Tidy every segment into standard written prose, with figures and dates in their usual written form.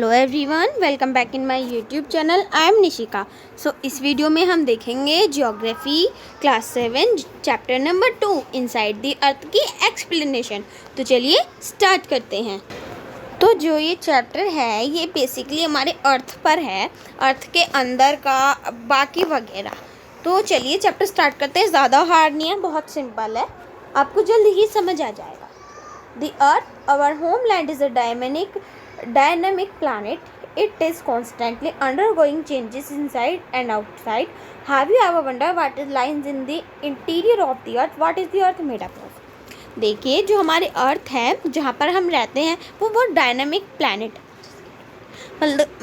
Hello everyone, welcome back in my YouTube channel. I am Nishika. इस video में हम देखेंगे geography class 7 chapter number 2 inside the earth की explanation. तो चलिए स्टार्ट करते हैं। तो जो ये चैप्टर है ये बेसिकली हमारे अर्थ पर है, अर्थ के अंदर का बाकी वगैरह। तो चलिए चैप्टर स्टार्ट करते हैं। ज़्यादा हार्ड नहीं है, बहुत सिंपल है, आपको जल्दी ही समझ आ जाएगा। The Earth, our homeland, is a dynamic planet. It is constantly undergoing changes inside and outside. Have you ever wondered what lies in the interior of the Earth? What is the Earth made up of? देखिए, जो हमारे अर्थ है जहाँ पर हम रहते हैं वो बहुत डायनामिक प्लैनेट,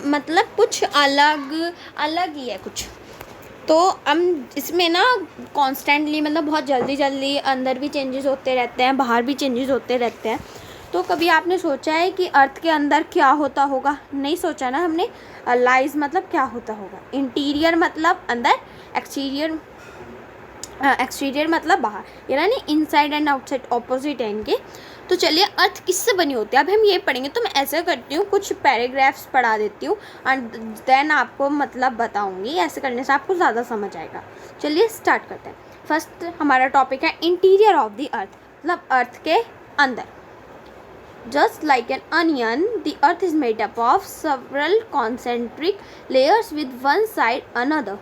मतलब कुछ अलग ही है कुछ। तो हम इसमें ना कॉन्स्टेंटली, मतलब बहुत जल्दी अंदर भी चेंजेस होते रहते हैं, बाहर भी चेंजेस होते रहते हैं। तो कभी आपने सोचा है कि अर्थ के अंदर क्या होता होगा? नहीं सोचा ना हमने। लाइज मतलब क्या होता होगा, इंटीरियर मतलब अंदर, एक्सटीरियर मतलब बाहर, यानी इनसाइड एंड आउटसाइड ऑपोजिट है इनके। तो चलिए, अर्थ किससे बनी होती है अब हम ये पढ़ेंगे। तो मैं ऐसा करती हूँ, कुछ पैराग्राफ्स पढ़ा देती हूँ एंड देन आपको मतलब बताऊँगी। ऐसे करने से आपको ज़्यादा समझ आएगा। चलिए स्टार्ट करते हैं। फर्स्ट हमारा टॉपिक है इंटीरियर ऑफ द अर्थ, मतलब अर्थ के अंदर। Just like an onion, the earth is made up of several concentric layers with one side another.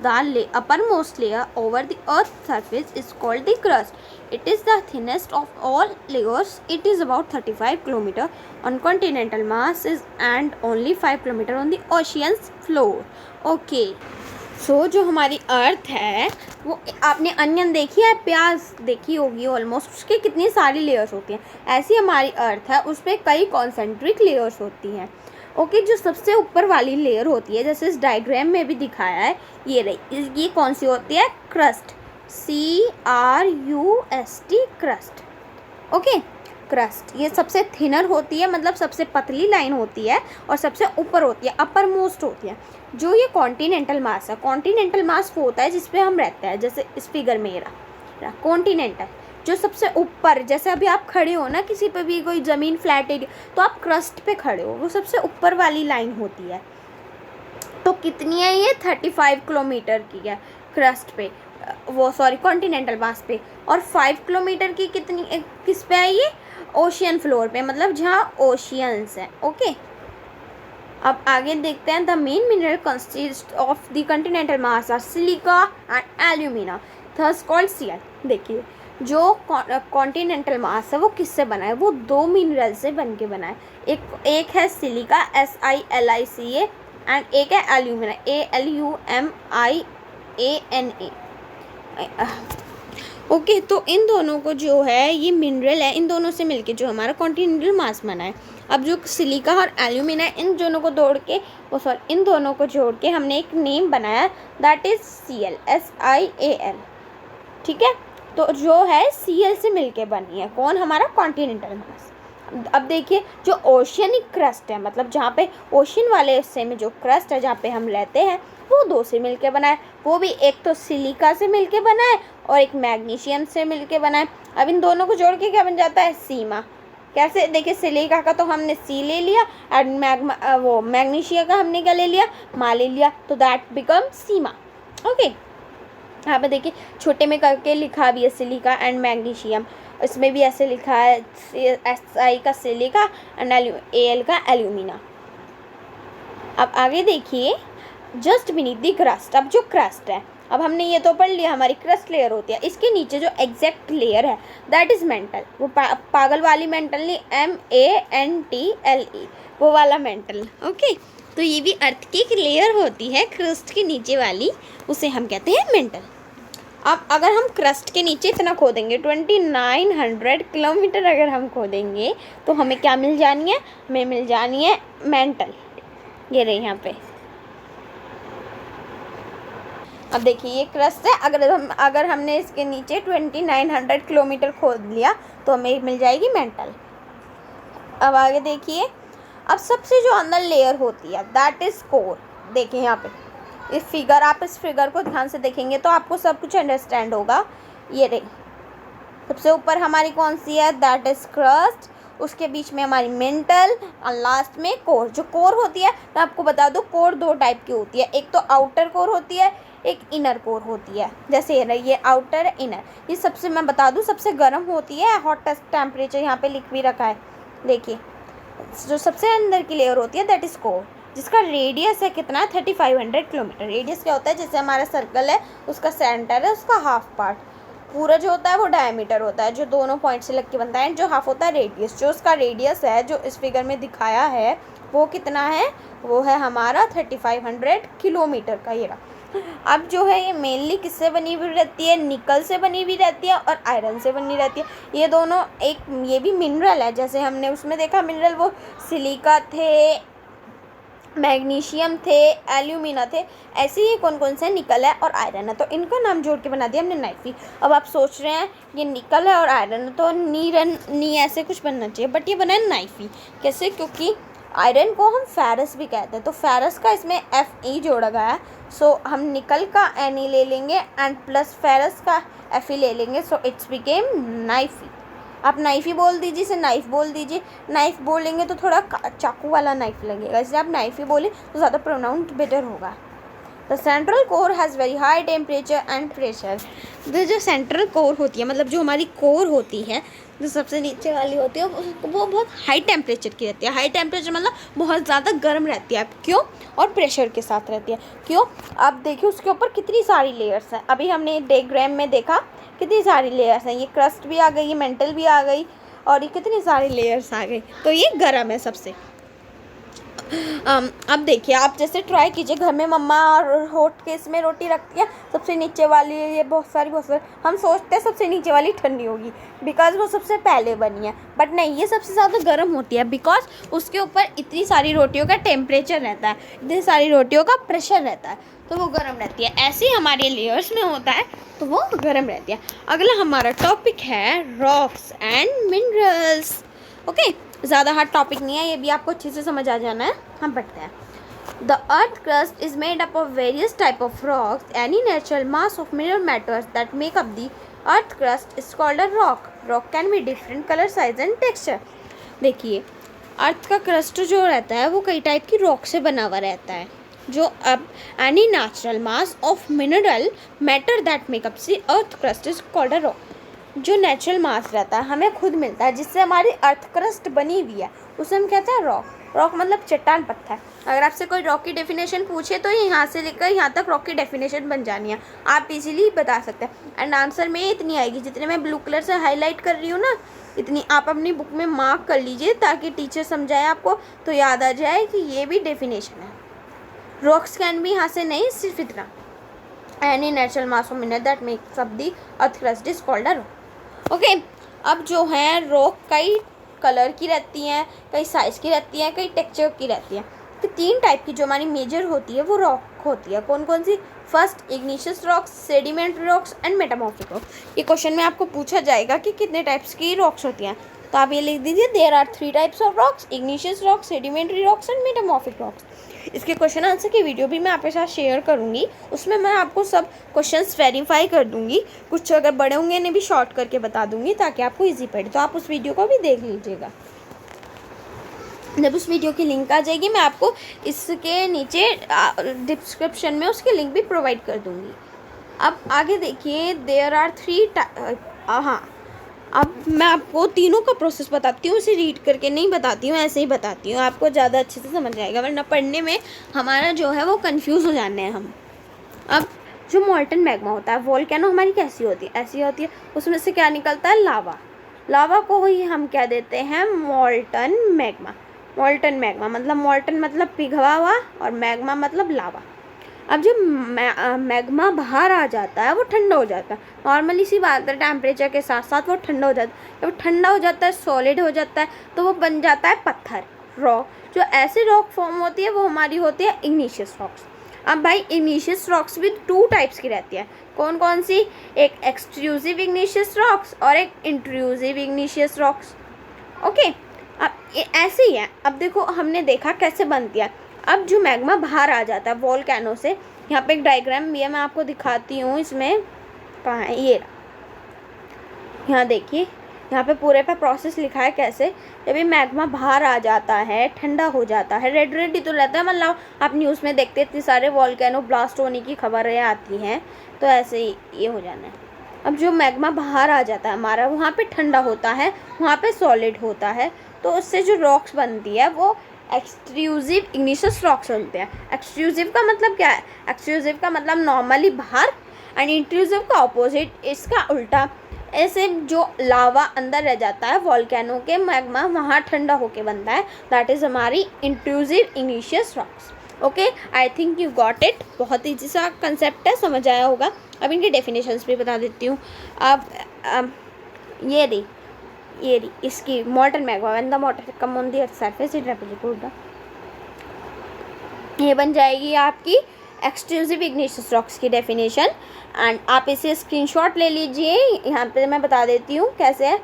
The uppermost layer over the earth's surface is called the crust. It is the thinnest of all layers. It is about 35 km on continental mass and only 5 km on the ocean's floor. Okay. जो हमारी अर्थ है वो, आपने onion देखी है, प्याज देखी होगी ऑलमोस्ट, उसके कितनी सारी लेयर्स होती हैं। ऐसी हमारी अर्थ है, उस पर कई कॉन्सेंट्रिक लेयर्स होती हैं। ओके, जो सबसे ऊपर वाली लेयर होती है, जैसे इस डायग्राम में भी दिखाया है, ये रही, ये कौन सी होती है? Crust, CRUST, crust. Okay, crust ये सबसे थिनर होती है, मतलब सबसे पतली लाइन होती है और सबसे ऊपर होती है, अपर मोस्ट होती है। जो ये कॉन्टिनेंटल मास है, कॉन्टिनेंटल मास वो होता है जिसपे हम रहते हैं। जैसे इस फिगर में रहा कॉन्टिनेंटल, जो सबसे ऊपर, जैसे अभी आप खड़े हो ना किसी पे भी, कोई ज़मीन फ्लैट एरिया, तो आप क्रस्ट पे खड़े हो, वो सबसे ऊपर वाली लाइन होती है। तो कितनी है ये? 35 किलोमीटर की है क्रस्ट पे, वो सॉरी कॉन्टिनेंटल मास पे। और 5 किलोमीटर की कितनी, किस पे है ये? ओशियन फ्लोर पे, मतलब जहाँ ओशियंस हैं। ओके, अब आगे देखते हैं। The main mineral consist of the continental mass are silica and alumina, thus called Cl। देखिए, जो कॉन्टिनेंटल मास है वो किससे बना है? वो दो मिनरल से बन के बना है। एक है सिलिका, SiLiCa, एंड एक है एल्यूमिना, ALUMIANA। ओके, तो इन दोनों को जो है, ये मिनरल है, इन दोनों से मिलके जो हमारा कॉन्टिनेंटल मास बना है। अब जो सिलिका और एल्यूमिना, इन दोनों को इन दोनों को जोड़ के हमने एक नेम बनाया, दैट इज Cl, SiAl। ठीक है, तो जो है Cl से मिलके बनी है कौन? हमारा कॉन्टिनेंटल मास। अब देखिए, जो ओशियनिक क्रस्ट है, मतलब जहाँ पे ओशियन वाले हिस्से में जो क्रस्ट है जहाँ पे हम रहते हैं, वो दो से मिलके बना है। वो भी एक तो सिलिका से मिलके बना है और एक मैग्नीशियम से मिलके बना है। अब इन दोनों को जोड़ के क्या बन जाता है? सीमा। कैसे? देखिए, सिलिका का तो हमने C ले लिया और वो मैग्नीशियम का हमने क्या ले लिया? मा ले लिया, तो दैट बिकम सीमा। ओके, यहाँ पे देखिए छोटे में करके लिखा भी है सिलिका एंड मैग्नीशियम, इसमें भी ऐसे लिखा है Si का सिलिका एंड Al का एल्यूमिना। अब आगे देखिए, जस्ट बीनीथ द क्रस्ट। अब जो क्रस्ट है, अब हमने ये तो पढ़ लिया, हमारी क्रस्ट लेयर होती है, इसके नीचे जो एग्जैक्ट लेयर है दैट इज़ मेंटल। वो पागल वाली मेंटल नहीं, MANTLE, वो वाला मेंटल। ओके, तो ये भी अर्थ की एक लेयर होती है क्रस्ट के नीचे वाली, उसे हम कहते हैं मेंटल। अब अगर हम क्रस्ट के नीचे इतना खोदेंगे, 2900 किलोमीटर अगर हम खोदेंगे, तो हमें क्या मिल जानी है? हमें मिल जानी है मेंटल। ये रही यहाँ पे। अब देखिए, ये क्रस्ट है, अगर हमने इसके नीचे 2900 किलोमीटर खोद लिया तो हमें मिल जाएगी मेंटल। अब आगे देखिए, अब सबसे जो अंदर लेयर होती है दैट इज कोर। देखिए यहाँ पे इस फिगर, आप इस फिगर को ध्यान से देखेंगे तो आपको सब कुछ अंडरस्टैंड होगा। ये रही सबसे ऊपर हमारी कौन सी है? That is crust. उसके बीच में हमारी मेंटल और लास्ट में कोर। जो कोर होती है मैं आपको बता दूँ, कोर 2 टाइप की होती है, एक तो आउटर कोर होती है, एक इनर कोर होती है। जैसे ये आउटर इनर, ये सबसे मैं बता दूँ सबसे गर्म होती है, हॉटेस्ट टेम्परेचर यहाँ पे लिख भी रखा है देखिए। जो सबसे अंदर की लेयर होती है दैट इज़ कोर, जिसका रेडियस है कितना है 3500 किलोमीटर। रेडियस क्या होता है, जैसे हमारा सर्कल है उसका सेंटर है उसका हाफ पार्ट, पूरा जो होता है वो डायमीटर होता है जो दोनों पॉइंट से लग के बनता है, जो हाफ होता है रेडियस। जो उसका रेडियस है जो इस फिगर में दिखाया है वो कितना है, वो है हमारा 3500 किलोमीटर का। ये रहा। अब जो है ये मेनली किससे बनी हुई रहती है, निकल से बनी हुई रहती है और आयरन से बनी रहती है। ये दोनों एक, ये भी मिनरल है, जैसे हमने उसमें देखा मिनरल वो सिलिका थे, मैग्नीशियम थे, एल्यूमिना थे, ऐसे ही कौन कौन से निकल है और आयरन है, तो इनका नाम जोड़ के बना दिया हमने नाइफी। अब आप सोच रहे हैं ये निकल है और आयरन है तो नी ऐसे कुछ बनना चाहिए, बट ये बना है नाइफी। कैसे, क्योंकि आयरन को हम फेरस भी कहते हैं, तो फेरस का इसमें Fe जोड़ा गया है, सो हम निकल का Ne ले लेंगे एंड प्लस फेरस का Fe ले लेंगे, सो इट्स बिकेम नाइफी। आप नाइफी बोल दीजिए, इसे नाइफ बोल दीजिए। नाइफ बोलेंगे तो थोड़ा चाकू वाला नाइफ लगेगा, इसलिए आप नाइफी बोले तो ज़्यादा प्रोनाउंस बेटर होगा। The central core has very high temperature and pressure. जो सेंट्रल कोर होती है, मतलब जो हमारी कोर होती है, जो सबसे नीचे वाली होती है, वो बहुत हाई टेम्परेचर की रहती है। हाई टेम्परेचर मतलब बहुत ज़्यादा गर्म रहती है। क्यों? और प्रेशर के साथ रहती है। क्यों? आप देखिए उसके ऊपर कितनी सारी लेयर्स हैं। अभी हमने डायग्राम में देखा कितनी सारी लेयर्स हैं, ये क्रस्ट भी आ गई, ये मेंटल भी आ गई और ये कितनी सारी लेयर्स आ गई, तो ये गर्म है सबसे। अब देखिए आप जैसे ट्राई कीजिए, घर में मम्मा और हॉट केस में रोटी रखती है, सबसे नीचे वाली ये बहुत सारी हम सोचते हैं सबसे नीचे वाली ठंडी होगी बिकॉज वो सबसे पहले बनी है, बट नहीं, ये सबसे ज़्यादा गर्म होती है बिकॉज उसके ऊपर इतनी सारी रोटियों का टेम्परेचर रहता है, इतनी सारी रोटियों का प्रेशर रहता है, तो वो गर्म रहती है। ऐसे ही हमारे लेयर्स में होता है तो वो गर्म रहती है। अगला हमारा टॉपिक है रॉक्स एंड मिनरल्स। ओके, ज़्यादा हार्ड टॉपिक नहीं है, ये भी आपको अच्छे से समझ आ जाना है। हम पढ़ते हैं। The earth crust is made up of various type of rocks. Any natural mass of mineral matters that make up the earth crust is called a rock. Rock can be different colour, size and texture. देखिए अर्थ का crust जो रहता है वो कई type की rock से बना हुआ रहता है। जो अब any natural mass of mineral matter that make up the earth crust is called a rock. जो नेचुरल मास रहता है हमें खुद मिलता है, जिससे हमारी अर्थ क्रस्ट बनी हुई है, उसे हम कहते हैं रॉक। रॉक मतलब चट्टान, पत्थर। अगर आपसे कोई रॉक की डेफिनेशन पूछे तो यहाँ से लेकर यहाँ तक रॉक की डेफिनेशन बन जानी है, आप इजीली बता सकते हैं। एंड आंसर में इतनी आएगी जितने मैं ब्लू कलर से हाईलाइट कर रही हूँ ना, इतनी आप अपनी बुक में मार्क कर लीजिए ताकि टीचर समझाए आपको तो याद आ जाए कि ये भी डेफिनेशन है। रॉक्स कैन भी यहाँ से नहीं, सिर्फ इतना, any natural mass of mineral that makes up the earth crust is called a rock. Okay, अब जो है रॉक कई कलर की रहती हैं, कई साइज़ की रहती हैं, कई टेक्सचर की रहती हैं। तो 3 टाइप की जो हमारी मेजर होती है वो रॉक होती है। कौन कौन सी? First igneous rocks, sedimentary rocks and metamorphic rocks. ये क्वेश्चन में आपको पूछा जाएगा कि कितने टाइप्स की रॉक्स होती हैं, तो आप ये लिख दीजिए, there are 3 types of rocks, igneous rocks, sedimentary rocks and metamorphic rocks. इसके क्वेश्चन आंसर की वीडियो भी मैं आपके साथ शेयर करूंगी, उसमें मैं आपको सब क्वेश्चंस वेरीफाई कर दूंगी, कुछ अगर बड़े होंगे इन्हें भी शॉर्ट करके बता दूंगी ताकि आपको इजी पड़े। तो आप उस वीडियो को भी देख लीजिएगा। जब उस वीडियो की लिंक आ जाएगी मैं आपको इसके नीचे डिस्क्रिप्शन में उसकी लिंक भी प्रोवाइड कर दूंगी। अब आगे देखिए, देयर आर 3 हाँ, अब मैं आपको तीनों का प्रोसेस बताती हूँ, इसे रीड करके नहीं बताती हूँ, ऐसे ही बताती हूँ, आपको ज़्यादा अच्छे से समझ आएगा, वरना पढ़ने में हमारा जो है वो कंफ्यूज हो जाने हैं हम। अब जो मॉल्टन मैग्मा होता है, वोल्केनो हमारी कैसी होती है? ऐसी होती है, उसमें से क्या निकलता है? लावा। लावा को ही हम क्या देते हैं? मॉल्टन मैग्मा। मॉल्टन मैग्मा मतलब मॉल्टन मतलब पिघला हुआ और मैग्मा मतलब लावा। अब जब मैग्मा बाहर आ जाता है वो ठंडा हो जाता है, नॉर्मली सी बात है, टेम्परेचर के साथ साथ वो ठंडा हो जाता है। जब ठंडा हो जाता है, सॉलिड हो जाता है, तो वो बन जाता है पत्थर, रॉक। जो ऐसे रॉक फॉर्म होती है वो हमारी होती है इग्निशियस रॉक्स। अब भाई इग्निशियस रॉक्स भी 2 टाइप्स की रहती है। कौन कौन सी? एक एक्सट्रूसिव इग्निशियस रॉक्स और एक इंट्रूसिव इग्निशियस रॉक्स। ओके, अब ये ऐसे ही है। अब देखो हमने देखा कैसे बनती है। अब जो मैग्मा बाहर आ जाता है वोल्केनो से, यहाँ पे एक डायग्राम भी है, मैं आपको दिखाती हूँ। इसमें कहाँ है? ये यहाँ देखिए, यहाँ पे पूरे पे प्रोसेस लिखा है कैसे, जब ये मैग्मा बाहर आ जाता है, ठंडा हो जाता है, रेड रेड ही तो रहता है, मतलब आप न्यूज़ में देखते इतने सारे वॉल्केनो ब्लास्ट होने की खबरें आती हैं, तो ऐसे ही ये हो जाना है। अब जो मैग्मा बाहर आ जाता है हमारा, वहाँ पे ठंडा होता है, वहाँ पे सॉलिड होता है, तो उससे जो रॉक्स बनती है वो एक्सट्रूसिव इग्निशियस रॉक्स बनते हैं। एक्सट्रूसिव का मतलब क्या है? एक्सट्रूसिव का मतलब नॉर्मली बाहर, एंड इंट्रूसिव का ऑपोजिट, इसका उल्टा। ऐसे जो लावा अंदर रह जाता है वॉल्केनो के, मैग्मा वहाँ ठंडा होके बनता है, दैट इज़ हमारी intrusive igneous rocks. Okay, I think you got it. बहुत ईजी सा कंसेप्ट है, समझ आया होगा। अब इनके डेफिनेशंस भी बता देती हूँ। अब ये रही इसकी मॉल्टन magma when the water come on the earth surface it replicate, ये बन जाएगी आपकी एक्सट्रूसिव इग्निशियस रॉक्स की डेफिनेशन। एंड आप इसे स्क्रीनशॉट ले लीजिए, यहाँ पे मैं बता देती हूँ कैसे है।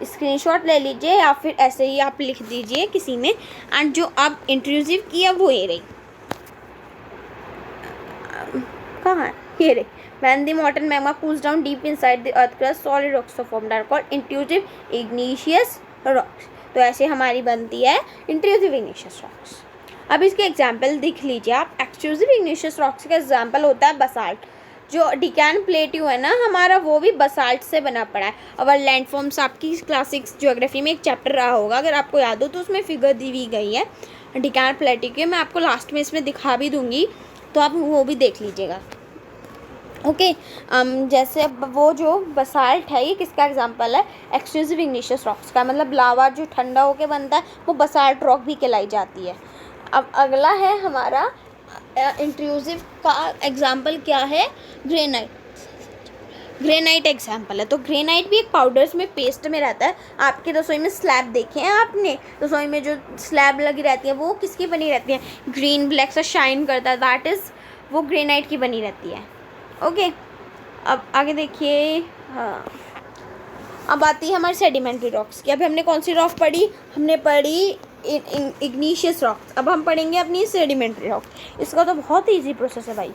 स्क्रीनशॉट ले लीजिए या फिर ऐसे ही आप लिख दीजिए किसी में। एंड जो आप इंट्रूसिव किया वो ये रही, कहाँ है ये रही, when the molten magma cools down deep inside the earth crust solid rocks are formed are called intrusive igneous rocks। तो ऐसे हमारी बनती है इंट्रूसिव इग्निशियस रॉक्स। अब इसके एग्जाम्पल देख लीजिए आप। एक्सट्रूसिव इग्निशियस रॉक्स का एग्जाम्पल होता है बसाल्ट। जो डिकैन प्लेट्यू है ना हमारा, वो भी बसाल्ट से बना पड़ा है। अवर लैंडफॉर्म्स आपकी क्लास 6 ज्योग्राफी में एक चैप्टर रहा होगा, अगर आपको याद हो तो उसमें फिगर दी हुई गई है डिकैन प्लेट्यू की। मैं आपको लास्ट में इसमें दिखा भी दूंगी, तो आप वो भी देख लीजिएगा। ओके, जैसे अब वो जो बसाल्ट है, ये किसका एग्जांपल है? एक्सट्रूसिव इग्निशियस रॉक्स का। मतलब लावा जो ठंडा होके बनता है वो बसाल्ट रॉक भी कहलाई जाती है। अब अगला है हमारा इंट्रूसिव का एग्जांपल क्या है? ग्रेनाइट। ग्रेनाइट एग्जांपल है। तो ग्रेनाइट भी एक पाउडर्स में, पेस्ट में रहता है। आपकी रसोई में स्लैब देखे हैं आपने? रसोई में जो स्लैब लगी रहती है वो किसकी बनी रहती है? ग्रीन ब्लैक से शाइन करता है, दैट इज़ वो ग्रेनाइट की बनी रहती है। ओके, अब आगे देखिए। हाँ, अब आती है हमारी सेडिमेंट्री रॉक्स की। अभी हमने कौन सी रॉक पढ़ी? हमने पढ़ी इग्निशियस रॉक्स। अब हम पढ़ेंगे अपनी सेडिमेंट्री रॉक्स। इसका तो बहुत ईजी प्रोसेस है भाई।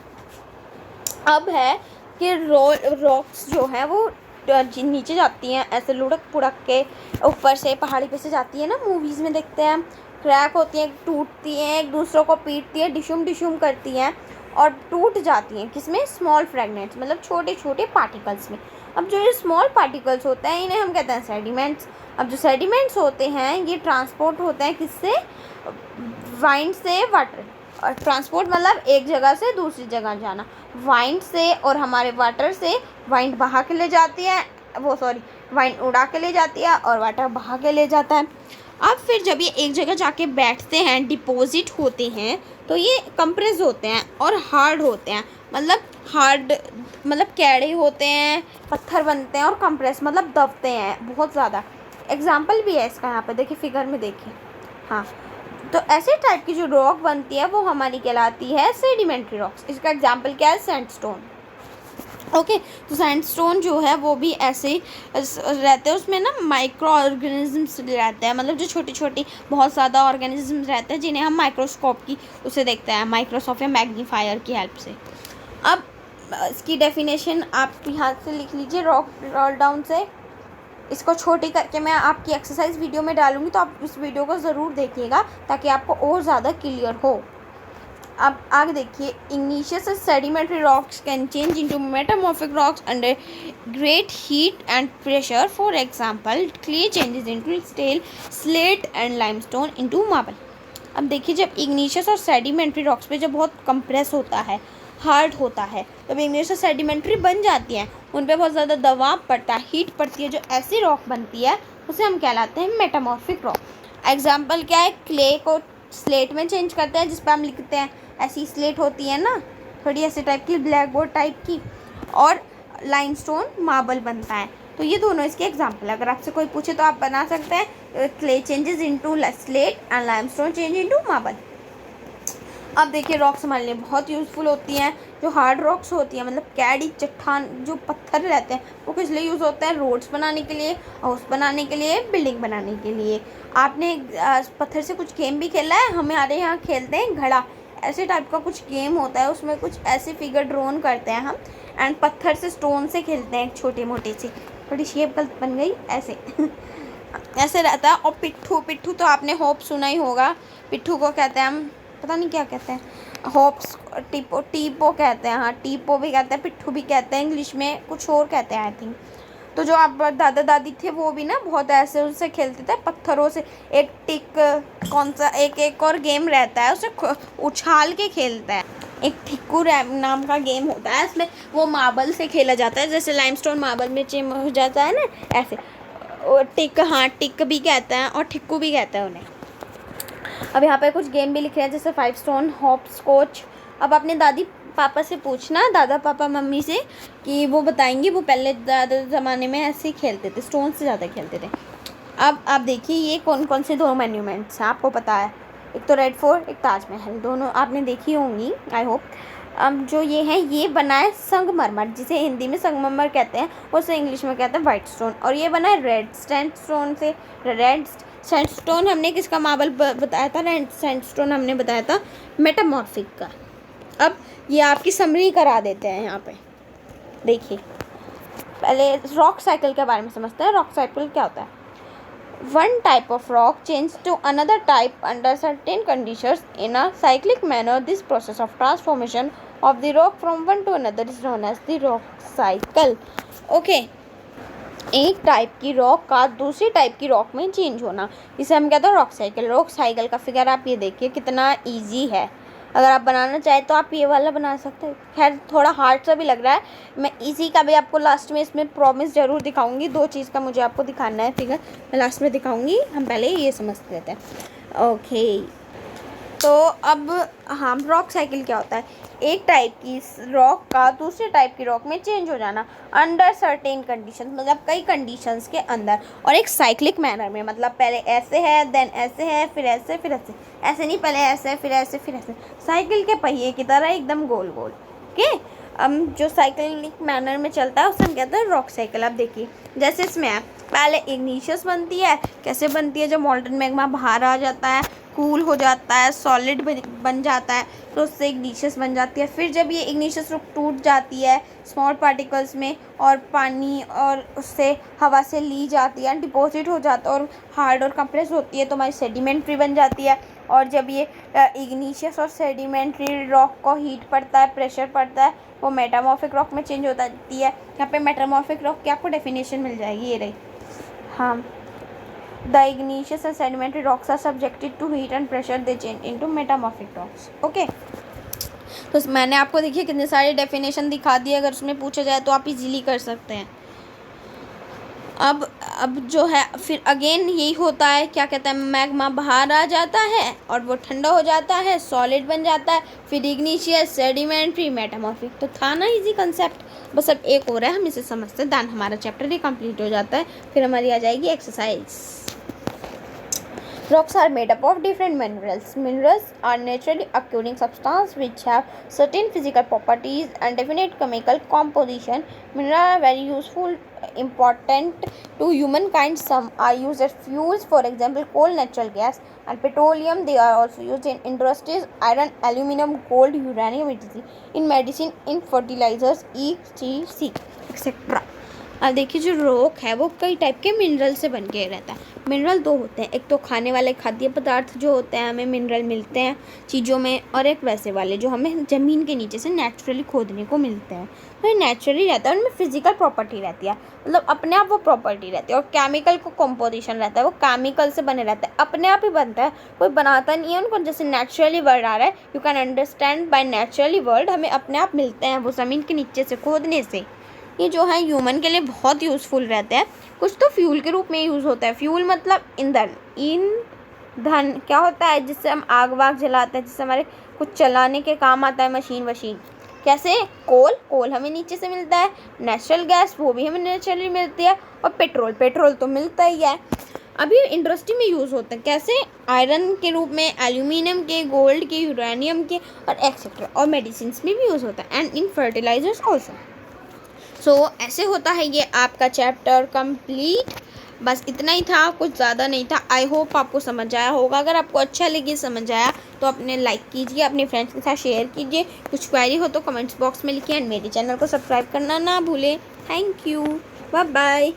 अब है कि रॉक्स जो है वो नीचे जाती हैं ऐसे लुढ़क पुढ़क के, ऊपर से पहाड़ी पे से जाती है ना, मूवीज़ में देखते हैं। क्रैक होती हैं, टूटती हैं, एक दूसरों को पीटती हैं, डिशुम डिशुम करती हैं और टूट जाती हैं। किसमें? स्मॉल फ्रेगमेंट्स, मतलब छोटे छोटे पार्टिकल्स में। अब जो ये स्मॉल पार्टिकल्स होते हैं इन्हें हम कहते हैं सेडिमेंट्स। अब जो सेडिमेंट्स होते हैं ये ट्रांसपोर्ट होते हैं किससे? वाइंड से वाटर। और ट्रांसपोर्ट मतलब एक जगह से दूसरी जगह जाना। वाइंड से और हमारे वाटर से, वाइंड बहा के ले जाती है, वाइंड उड़ा के ले जाती है और वाटर बहा के ले जाता है। अब फिर जब ये एक जगह जाके बैठते हैं, डिपॉजिट होते हैं, तो ये कंप्रेस होते हैं और हार्ड होते हैं। मतलब हार्ड मतलब कैड़े होते हैं, पत्थर बनते हैं, और कंप्रेस मतलब दबते हैं बहुत ज़्यादा। एग्जाम्पल भी है इसका, यहाँ पे देखिए, फिगर में देखिए। हाँ, तो ऐसे टाइप की जो रॉक बनती है वो हमारी कहलाती है सेडिमेंट्री रॉक्स। इसका एग्जाम्पल क्या है? सैंडस्टोन। ओके, तो सैंडस्टोन जो है वो भी ऐसे ही रहते हैं, उसमें ना माइक्रो ऑर्गेनिजम्स रहते हैं। मतलब जो छोटी छोटी बहुत ज़्यादा ऑर्गेनिजम्स रहते हैं जिन्हें हम माइक्रोस्कोप की उसे देखते हैं, माइक्रोस्कोप या मैग्नीफायर की हेल्प से। अब इसकी डेफिनेशन आप यहाँ से लिख लीजिए, रॉक रोल डाउन से। इसको छोटी करके मैं आपकी एक्सरसाइज वीडियो में डालूंगी, तो आप इस वीडियो को ज़रूर देखिएगा ताकि आपको और ज़्यादा क्लियर हो। अब आगे देखिए, igneous sedimentary rocks can change into metamorphic rocks under great heat and pressure. For example, clay changes into steel, slate and limestone into marble. अब देखिए, जब igneous और sedimentary rocks पे जब बहुत compress होता है, हार्ड होता है, तब igneous और sedimentary बन जाती हैं। उन पर बहुत ज़्यादा दबाव पड़ता है, हीट पड़ती है, जो ऐसी रॉक बनती है उसे हम कहलाते हैं मेटामॉर्फिक रॉक। एग्जाम्पल क्या है? क्ले को स्लेट में चेंज करते हैं, जिस पर हम लिखते हैं। ऐसी स्लेट होती है ना, थोड़ी ऐसे टाइप की, ब्लैक बोर्ड टाइप की। और लाइमस्टोन मार्बल बनता है। तो ये दोनों इसके एग्जाम्पल है। अगर आपसे कोई पूछे तो आप बना सकते हैं, clay changes into slate and limestone change into marble. अब देखिए, रॉक्स हमारे लिए बहुत यूज़फुल होती हैं। जो हार्ड रॉक्स होती हैं, मतलब कैडी चट्टान जो पत्थर रहते हैं, वो किस लिए यूज़ होते हैं? रोड्स बनाने के लिए, हाउस बनाने के लिए, बिल्डिंग बनाने के लिए। आपने पत्थर से कुछ गेम भी खेला है? हमारे यहाँ खेलते हैं घड़ा, ऐसे टाइप का कुछ गेम होता है, उसमें कुछ ऐसे फिगर ड्रोन करते हैं हम, एंड पत्थर से, स्टोन से खेलते हैं, छोटे मोटे से। थोड़ी शेप गलत बन गई, ऐसे ऐसे रहता है। और पिट्ठू, पिट्ठू तो आपने होप सुना ही होगा। पिट्ठू को कहते हैं हम, पता नहीं क्या कहते हैं, होप्स, टीपो, टीपो कहते हैं। हाँ, टीपो भी कहते हैं, पिट्ठू भी कहते हैं, इंग्लिश में कुछ और कहते हैं आई थिंक। तो जो आप दादा दादी थे वो भी ना बहुत ऐसे उससे खेलते थे पत्थरों से। एक टिक, कौन सा एक और गेम रहता है, उसे उछाल के खेलता है। एक ठिक्कू नाम का गेम होता है, इसमें वो मार्बल से खेला जाता है, जैसे लाइमस्टोन मार्बल में चेम हो जाता है ना, ऐसे। और टिक, हाँ टिक भी कहते हैं और ठिक्कू भी कहते हैं उन्हें। अब यहाँ पे कुछ गेम भी लिखे हैं, जैसे 5 स्टोन, हॉप स्कॉच। अब अपने दादी पापा से पूछना, दादा पापा मम्मी से, कि वो बताएंगे। वो पहले ज़्यादा ज़माने में ऐसे ही खेलते थे, स्टोन से ज़्यादा खेलते थे। अब आप देखिए ये कौन कौन से 2 मॉन्यूमेंट्स हैं, आपको पता है। एक तो रेड फोर्ट, एक ताजमहल, दोनों आपने देखी होंगी आई होप। अब जो ये है, ये बना है संगमरमर, जिसे हिंदी में संगमरमर कहते हैं, उसे इंग्लिश में कहते हैं वाइट स्टोन। और ये बना है रेड सैंडस्टोन से। रेड सैंडस्टोन हमने किसका मार्बल बताया था? रेड सैंडस्टोन हमने बताया था मेटामॉर्फिक का। अब ये आपकी समरी करा देते हैं यहाँ पे। देखिए पहले रॉक साइकिल के बारे में समझते हैं। रॉक साइकिल क्या होता है? One type of rock changes to another type under certain conditions in a cyclic manner. This process of transformation of the rock from one to another is known as the rock cycle. Okay. एक type की rock का दूसरी type की rock में change होना, इसे हम कहते हैं रॉक साइकिल। रॉक साइकिल का फिगर आप ये देखिए कितना इजी है। अगर आप बनाना चाहें तो आप ये वाला बना सकते हैं। खैर थोड़ा हार्ड सा भी लग रहा है। मैं इजी का भी आपको लास्ट में इसमें प्रॉमिस ज़रूर दिखाऊंगी। 2 चीज़ का मुझे आपको दिखाना है फिगर, मैं लास्ट में दिखाऊंगी। हम पहले ये समझ लेते हैं। ओके, तो अब हाँ, रॉक साइकिल क्या होता है? एक टाइप की रॉक का दूसरे टाइप की रॉक में चेंज हो जाना अंडर सर्टेन कंडीशन, मतलब कई कंडीशंस के अंदर, और एक साइक्लिक मैनर में। मतलब पहले ऐसे है, देन ऐसे है, फिर ऐसे, फिर ऐसे। ऐसे नहीं, पहले ऐसे, फिर ऐसे, फिर ऐसे, साइकिल के पहिए की तरह एकदम गोल गोल। ओके, अब जो साइक्लिक मैनर में चलता है उसे हम कहते हैं रॉक साइकिल। अब देखिए जैसे इसमें है, पहले इग्निशियस बनती है। कैसे बनती है? जब मॉल्टन मैग्मा बाहर आ जाता है, कूल हो जाता है, सॉलिड बन जाता है, तो उससे इग्निशियस बन जाती है। फिर जब ये इग्निशियस टूट जाती है स्मॉल पार्टिकल्स में, और पानी और उससे हवा से ली जाती है, डिपॉजिट हो जाता है और हार्ड और कंप्रेस होती है, तो हमारी सेडिमेंट्री बन जाती है। और जब ये इग्निशियस और सेडिमेंट्री रॉक को हीट पड़ता है, प्रेशर पड़ता है, वो मेटामॉर्फिक रॉक में चेंज हो जाती है। यहाँ पे मेटामॉर्फिक रॉक की आपको डेफिनेशन मिल जाएगी, ये रही। हाँ, the igneous and sedimentary rocks are subjected to heat and pressure, they change into metamorphic rocks. Okay, तो मैंने आपको देखिए कितने सारे डेफिनेशन दिखा दिए। अगर उसमें पूछा जाए तो आप इजीली कर सकते हैं। अब जो है फिर अगेन यही होता है, क्या कहते हैं, मैग्मा बाहर आ जाता है और वो ठंडा हो जाता है, सॉलिड बन जाता है, फिर इग्निशियस, सेडिमेंट्री, मेटामॉर्फिक। तो था ना इजी कंसेप्ट, बस अब एक और है, हम इसे समझते हैं, दैन हमारा चैप्टर ही कंप्लीट हो जाता है। फिर हमारी आ जाएगी exercise. Rocks are made up of different minerals. Minerals are naturally occurring substances which have certain physical properties and definite chemical composition. Minerals are very useful, important to humankind. Some are used as fuels, for example, coal, natural gas, and petroleum. They are also used in industries, iron, aluminum, gold, uranium, etc. In medicine, in fertilizers, etc. etc. अब देखिए जो rock है वो कई type के mineral से बन के रहता है। मिनरल 2 होते हैं, एक तो खाने वाले खाद्य पदार्थ जो होते हैं, हमें मिनरल मिलते हैं चीज़ों में, और एक वैसे वाले जो हमें ज़मीन के नीचे से नेचुरली खोदने को मिलते हैं। तो ये नेचुरली रहता है, उनमें फिजिकल प्रॉपर्टी रहती है, मतलब अपने आप वो प्रॉपर्टी रहती है। और केमिकल को कंपोजिशन रहता है, वो केमिकल से बने रहता है, अपने आप ही बनता है, कोई बनाता नहीं है उनको। जैसे नेचुरली वर्ड आ रहा है, you can understand by naturally word, हमें अपने आप मिलते हैं वो ज़मीन के नीचे से खोदने से। ये जो है ह्यूमन के लिए बहुत यूज़फुल रहते हैं। कुछ तो फ्यूल के रूप में यूज़ होता है। फ्यूल मतलब ईंधन। ईंधन क्या होता है? जिससे हम आग वाग जलाते हैं, जिससे हमारे कुछ चलाने के काम आता है, मशीन वशीन। कैसे? कोल, कोल हमें नीचे से मिलता है। नेचुरल गैस, वो भी हमें नेचुरली मिलती है। और पेट्रोल, पेट्रोल तो मिलता ही है। अभी इंडस्ट्री में यूज़ होता है। कैसे? आयरन के रूप में, एल्यूमिनियम के, गोल्ड के, यूरेनियम के, और एक्सेट्रा। और मेडिसिन में भी यूज़ होता है, एंड इन फर्टिलाइजर्स ऑल्सो। सो ऐसे होता है ये आपका चैप्टर कंप्लीट। बस इतना ही था, कुछ ज़्यादा नहीं था। आई होप आपको समझ आया होगा। अगर आपको अच्छा लगे, समझ आया, तो अपने लाइक कीजिए, अपने फ्रेंड्स के साथ शेयर कीजिए। कुछ क्वेरी हो तो कमेंट्स बॉक्स में लिखिए, एंड मेरे चैनल को सब्सक्राइब करना ना भूलें। Thank you, bye bye.